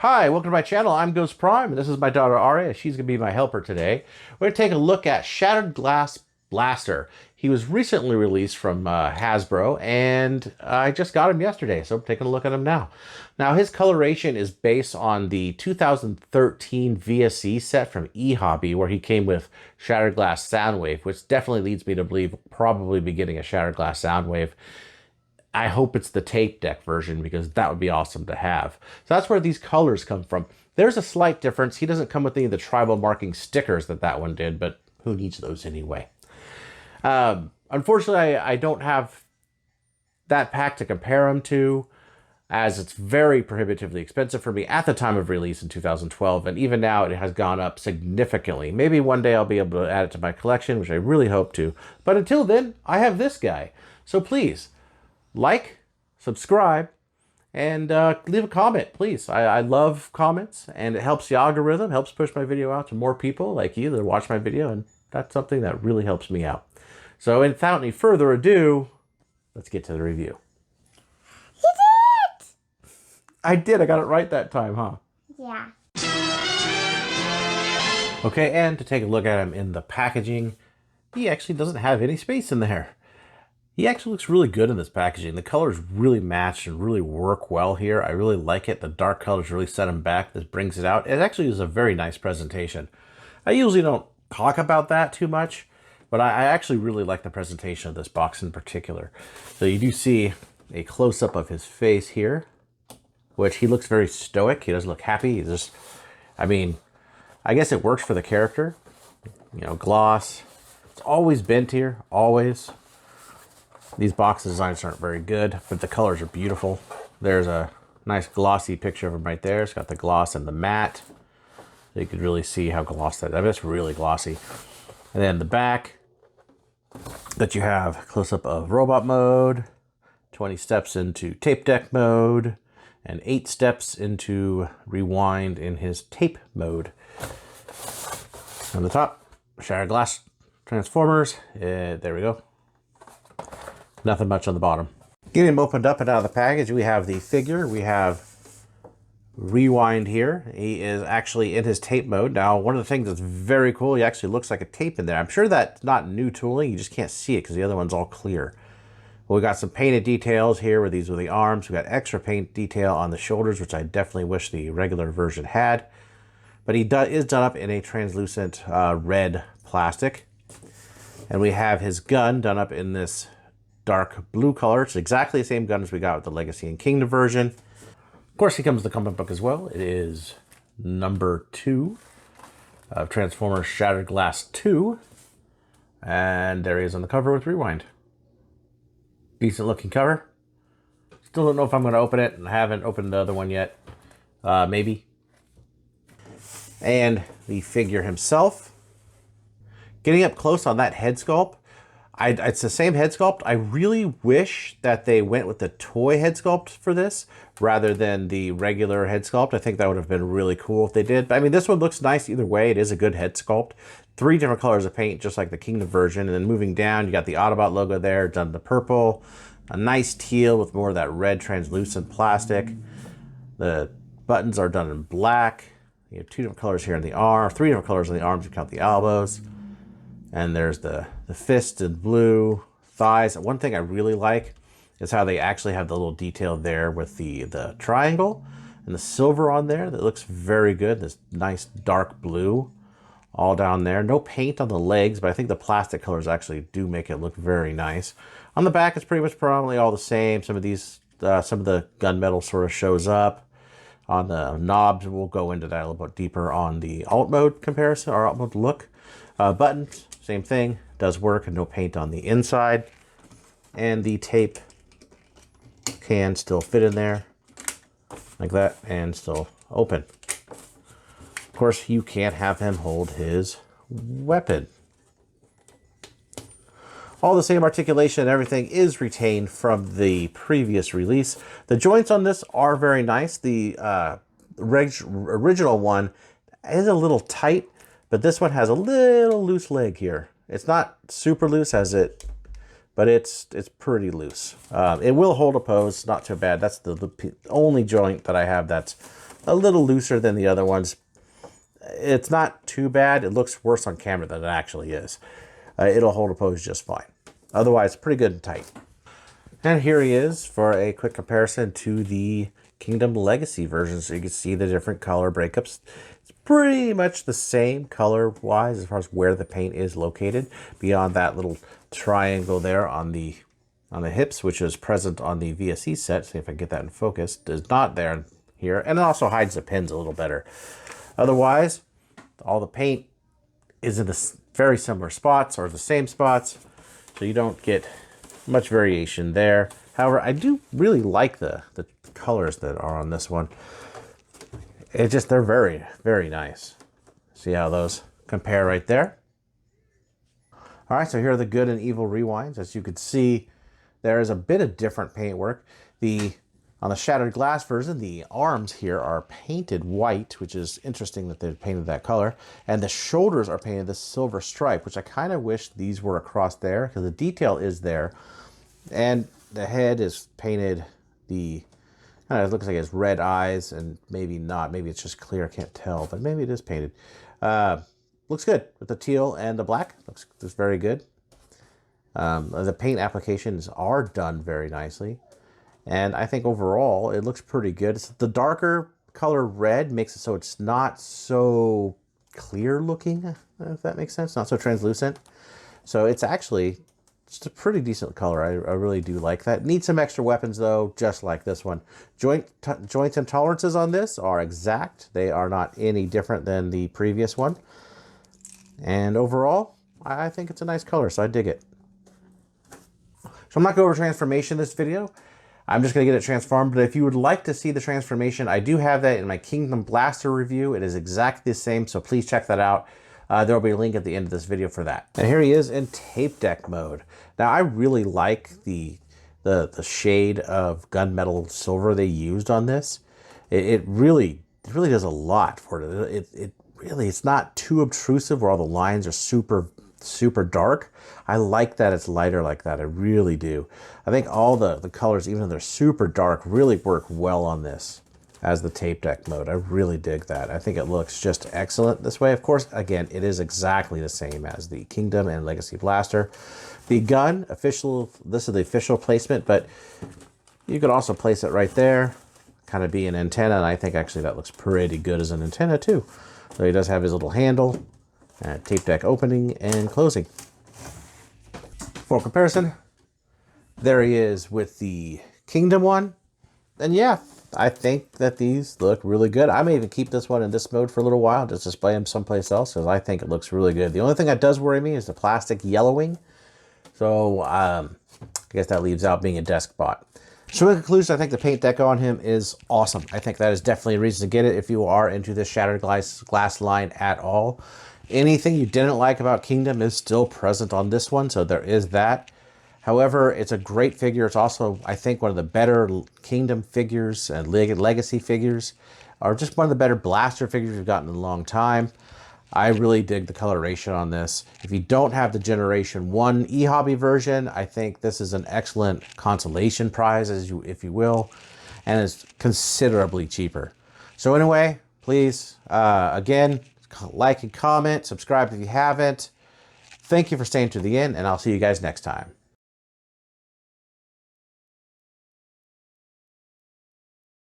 Hi, welcome to my channel. I'm GhostPrime, and this is my daughter Aria. She's going to be my helper today. We're going to take a look at Shattered Glass Blaster. He was recently released from Hasbro, and I just got him yesterday, so I'm taking a look at him now. Now, his coloration is based on the 2013 VSC set from eHobby, where he came with Shattered Glass Soundwave, which definitely leads me to believe probably be getting a Shattered Glass Soundwave. I hope it's the tape deck version because that would be awesome to have. So that's where these colors come from. There's a slight difference. He doesn't come with any of the tribal marking stickers that one did, but who needs those anyway? Unfortunately, I don't have that pack to compare them to, as it's very prohibitively expensive for me at the time of release in 2012, and even now it has gone up significantly. Maybe one day I'll be able to add it to my collection, which I really hope to. But until then, I have this guy. So please, like, subscribe, and leave a comment, please. I love comments, and it helps the algorithm, helps push my video out to more people like you that watch my video, and that's something that really helps me out. So without any further ado, let's get to the review. You did! I did. I got it right that time, huh? Yeah. Okay, and to take a look at him in the packaging, he actually doesn't have any space in there. He actually looks really good in this packaging. The colors really match and really work well here. I really like it. The dark colors really set him back. This brings it out. It actually is a very nice presentation. I usually don't talk about that too much, but I actually really like the presentation of this box in particular. So you do see a close-up of his face here, which he looks very stoic. He doesn't look happy. He's just, I mean, I guess it works for the character. You know, gloss. It's always bent here, always. These box designs aren't very good, but the colors are beautiful. There's a nice glossy picture of him right there. It's got the gloss and the matte. So you can really see how glossy that is. I mean, it's really glossy. And then the back, that you have close-up of robot mode, 20 steps into tape deck mode, and 8 steps into rewind in his tape mode. On the top, Shattered Glass Transformers. There we go. Nothing much on the bottom. Getting him opened up and out of the package, we have the figure. We have Rewind here. He is actually in his tape mode. Now, one of the things that's very cool, he actually looks like a tape in there. I'm sure that's not new tooling. You just can't see it because the other one's all clear. Well, we got some painted details here where these are the arms. We got extra paint detail on the shoulders, which I definitely wish the regular version had. But he is done up in a translucent red plastic. And we have his gun done up in this dark blue color. It's exactly the same gun as we got with the Legacy and Kingdom version. Of course, he comes with the comic book as well. It is number 2 of Transformers Shattered Glass 2. And there he is on the cover with Rewind. Decent looking cover. Still don't know if I'm going to open it, and I haven't opened the other one yet. Maybe. And the figure himself. Getting up close on that head sculpt, it's the same head sculpt. I really wish that they went with the toy head sculpt for this rather than the regular head sculpt. I think that would have been really cool if they did. But I mean, this one looks nice either way. It is a good head sculpt. 3 different colors of paint, just like the Kingdom version. And then moving down, you got the Autobot logo there, done in the purple. A nice teal with more of that red translucent plastic. The buttons are done in black. You have 2 different colors here in the arm, 3 different colors on the arms. You count the elbows. And there's the fist in blue, thighs. One thing I really like is how they actually have the little detail there with the triangle and the silver on there. That looks very good. This nice dark blue all down there. No paint on the legs, but I think the plastic colors actually do make it look very nice. On the back, it's pretty much predominantly all the same. Some of these, some of the gunmetal sort of shows up. On the knobs, we'll go into that a little bit deeper on the alt mode comparison, or alt mode look. Buttons, same thing, does work, and no paint on the inside. And the tape can still fit in there like that and still open. Of course, you can't have him hold his weapon. All the same articulation and everything is retained from the previous release. The joints on this are very nice. The original one is a little tight, but this one has a little loose leg here. It's not super loose but it's pretty loose. It will hold a pose, not too bad. That's the only joint that I have that's a little looser than the other ones. It's not too bad. It looks worse on camera than it actually is. It'll hold a pose just fine. Otherwise, pretty good and tight. And here he is for a quick comparison to the Kingdom Legacy version. So you can see the different color breakups. It's pretty much the same color-wise as far as where the paint is located. Beyond that little triangle there on the hips, which is present on the VSE set. See if I can get that in focus. Is not there here. And it also hides the pins a little better. Otherwise, all the paint is in the very similar spots or the same spots. So you don't get much variation there. However, I do really like the colors that are on this one. They're very, very nice. See how those compare right there? All right, so here are the good and evil rewinds. As you can see, there is a bit of different paintwork. On the Shattered Glass version, the arms here are painted white, which is interesting that they've painted that color. And the shoulders are painted this silver stripe, which I kind of wish these were across there because the detail is there. And the head is painted it looks like it has red eyes, and maybe not. Maybe it's just clear. I can't tell, but maybe it is painted. Looks good with the teal and the black. Looks very good. The paint applications are done very nicely. And I think overall it looks pretty good. The darker color red makes it so it's not so clear looking, if that makes sense. Not so translucent. So it's actually just a pretty decent color. I really do like that. Needs some extra weapons though, just like this one. Joints and tolerances on this are exact. They are not any different than the previous one. And overall, I think it's a nice color, so I dig it. So I'm not going over transformation in this video. I'm just going to get it transformed, but if you would like to see the transformation, I do have that in my Kingdom Blaster review. It is exactly the same, so please check that out. There will be a link at the end of this video for that. And here he is in tape deck mode. Now, I really like the shade of gunmetal silver they used on this. It really does a lot for it. It's not too obtrusive where all the lines are super dark. I like that it's lighter like that. I really do. I think all the colors, even though they're super dark, really work well on this as the tape deck mode. I really dig that. I think it looks just excellent this way. Of course, again, it is exactly the same as the Kingdom and Legacy Blaster. The gun, this is the official placement, but you could also place it right there, kind of be an antenna, and I think actually that looks pretty good as an antenna too. So he does have his little handle, tape deck opening and closing. For comparison, there he is with the Kingdom one. And yeah, I think that these look really good. I may even keep this one in this mode for a little while, just display them someplace else, because I think it looks really good. The only thing that does worry me is the plastic yellowing. So I guess that leaves out being a desk bot. So in conclusion, I think the paint deco on him is awesome. I think that is definitely a reason to get it if you are into this Shattered Glass line at all. Anything you didn't like about Kingdom is still present on this one, so there is that. However, it's a great figure. It's also, I think, one of the better Kingdom figures and Legacy figures, or just one of the better Blaster figures we've gotten in a long time. I really dig the coloration on this. If you don't have the Generation 1 eHobby version, I think this is an excellent consolation prize, if you will, and it's considerably cheaper. So anyway, please, again, like and comment, subscribe if you haven't. Thank you for staying to the end, and I'll see you guys next time.